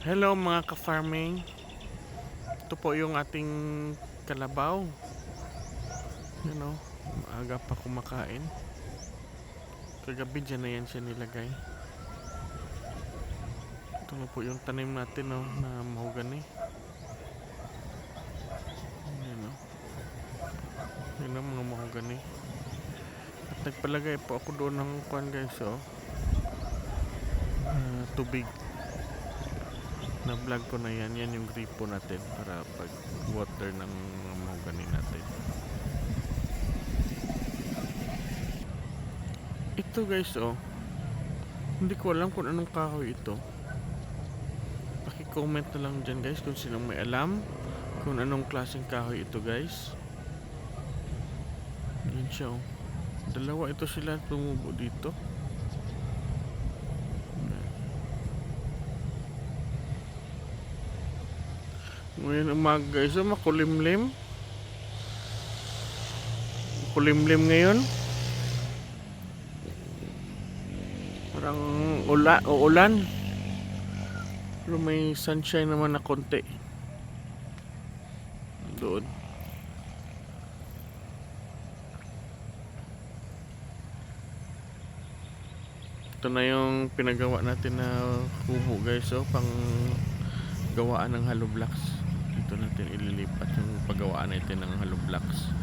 Hello mga ka-farming. Ito po yung ating kalabaw. Yan o, maaga pa kumakain. Kagabi dyan na yan siya nilagay. Ito na po yung tanim natin o, na mahogany. Yan o. Yan o mga mahogany. At nagpalagay po ako doon ng kuwan guys o. Tubig. Na vlog ko na yan. Yan yung gripo natin para pag water ng mga mahogany natin. Ito guys oh, hindi ko alam kung anong kahoy ito. Paki-comment na lang dyan guys kung sinong may alam kung anong klaseng kahoy ito guys. Yan siya oh. Dalawa ito sila tumubo dito. Ngayon umaga guys oh, makulimlim. Makulimlim ngayon. Parang uulan. Pero may sunshine naman na konti. Doon. Ito na yung pinagawa natin na kubo guys oh, pang gawaan ng hollow blocks. Dito natin ililipat yung paggawaan natin ng hollow blocks.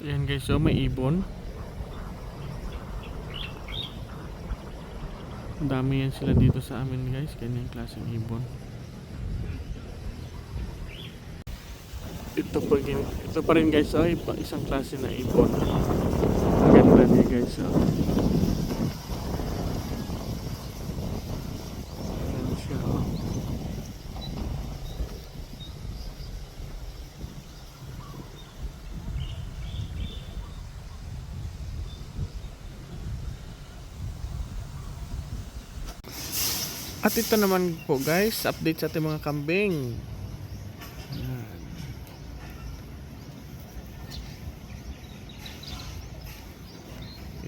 Yan guys, so may ibon. Dami yan sila dito sa amin guys, kanyang klaseng ibon. Ito pa rin guys, oh, isang klase na ibon. Ang ganda niya guys, oh. Yan siya, oh. At ito naman po guys, update sa ating mga kambing. Yan.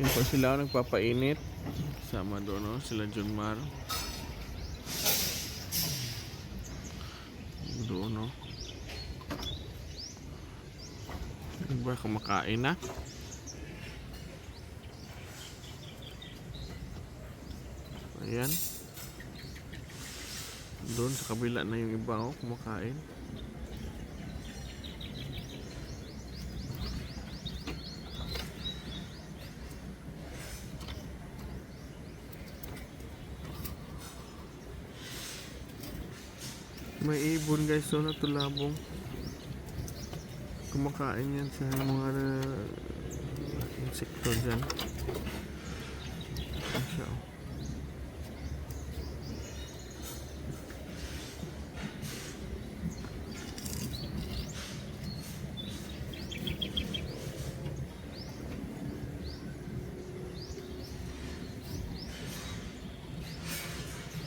Yan po sila nagpapainit. Kasama doon no? Sila John Mar. Doon no. Iba kumakain na. Ayan. Doon sa kabila na yung iba oh, kumakain. May ibon guys so natulabong. Kumakain yan sa mga insekto dyan. Siya, oh.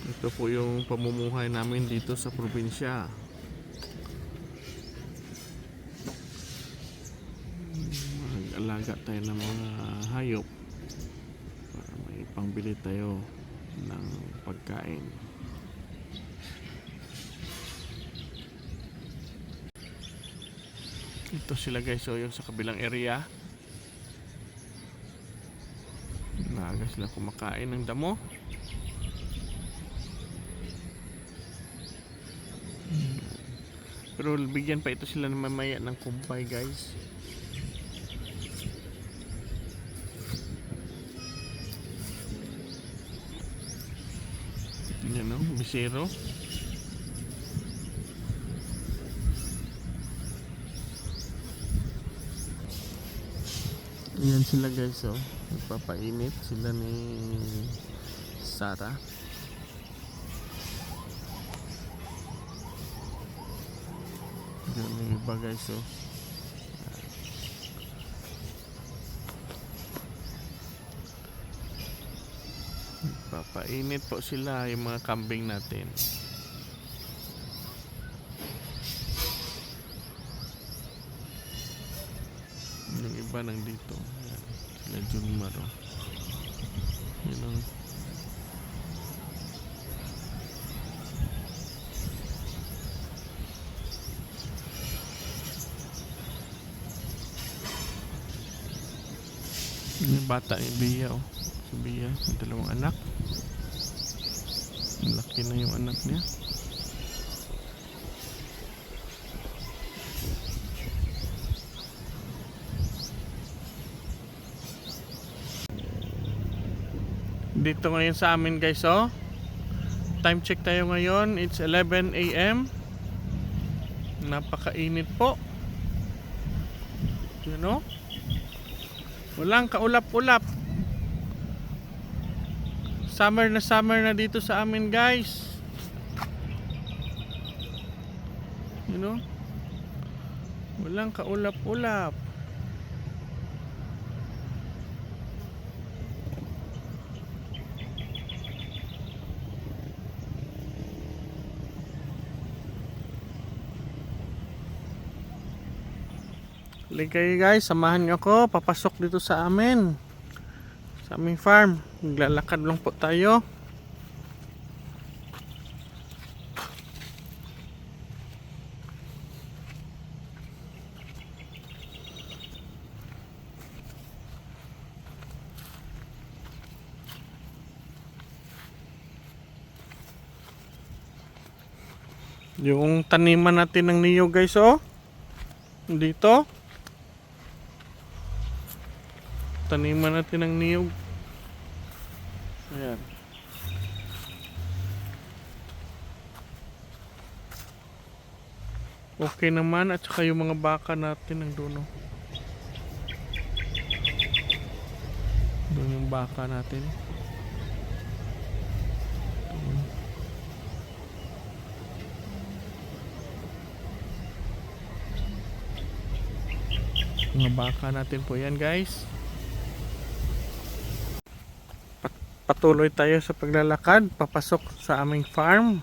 Ito po yung pamumuhay namin dito sa probinsya. Mag-alaga tayo ng mga hayop para may pangbili tayo ng pagkain. Ito sila guys, so yung sa kabilang area. Maaga sila kumakain ng damo. Pero bigyan pa ito sila ng mamaya ng kumpay guys. Yan o, bisero. Yan sila guys oh. Nagpapainit sila ni Sarah. Diyan yung iba guys oh. Papainit po sila yung mga kambing natin. iba nandito. Ayan, sila Junmar, oh. Yun ang yung bata ni Bia, oh. Si Bia, may dalawang anak. Laki na yung anak niya. Dito ngayon sa amin, guys, oh. Time check tayo ngayon. It's 11 AM. Napakainit po. You know? Walang kaulap-ulap. Summer na dito sa amin, guys. You know? Walang kaulap-ulap. Ligay, guys, samahan nyo ako. Papasok dito sa amin. Sa aming farm. Maglalakad lang po tayo. Yung taniman natin ng niyog, guys, oh. Dito. Taniman natin ng niyog. Ayan. Okay naman, at saka yung mga baka natin ng doon, oh. Doon yung baka natin. Doon. Mga baka natin po yan, guys. Patuloy tayo sa paglalakad papasok sa aming farm.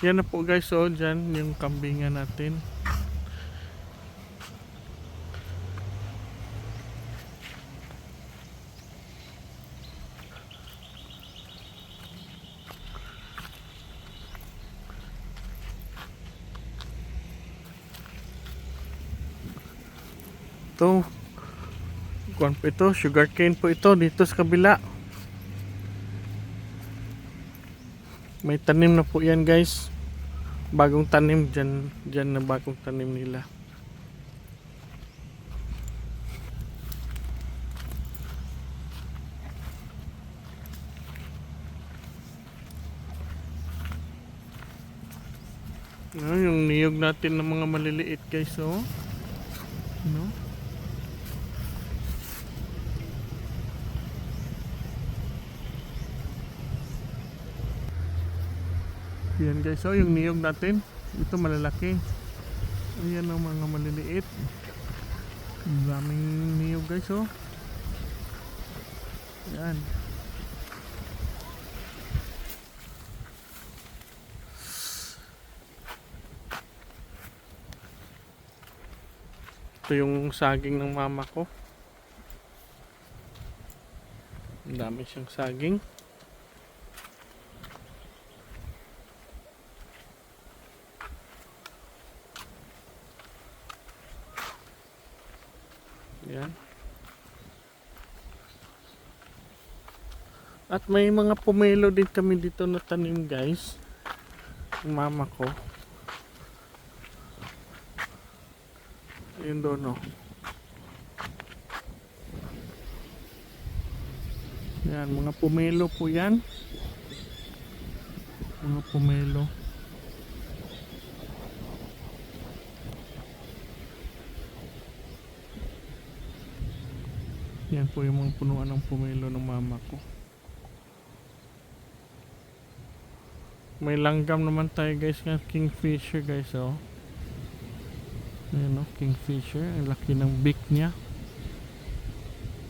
Yan na po, guys, oh, dyan yung kambingan natin. Ito, kuwan po ito, sugarcane po ito dito sa kabila. May tanim na po yan, guys. Bagong tanim dyan na bagong tanim nila. Yung niyog natin ng mga maliliit, guys, oh. No? Yan, guys, oh, yung niyog natin. Ito malalaki. Ayan ang mga maliliit. Ang daming niyog, guys, oh. Yan. Ito yung saging ng mama ko. Ang dami siyang saging. Yan. At may mga pomelo din kami dito na tanim, guys. Ang mama ko. Ayun doon, oh. Yan, mga pomelo po yan. Mga pomelo. Yan po yung mga punuan ng pomelo ng mama ko. May langgam naman tayo, guys, ng kingfisher, guys, oh. Ayan, oh, kingfisher. Ang laki ng beak niya.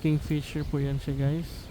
Kingfisher po yan siya, guys.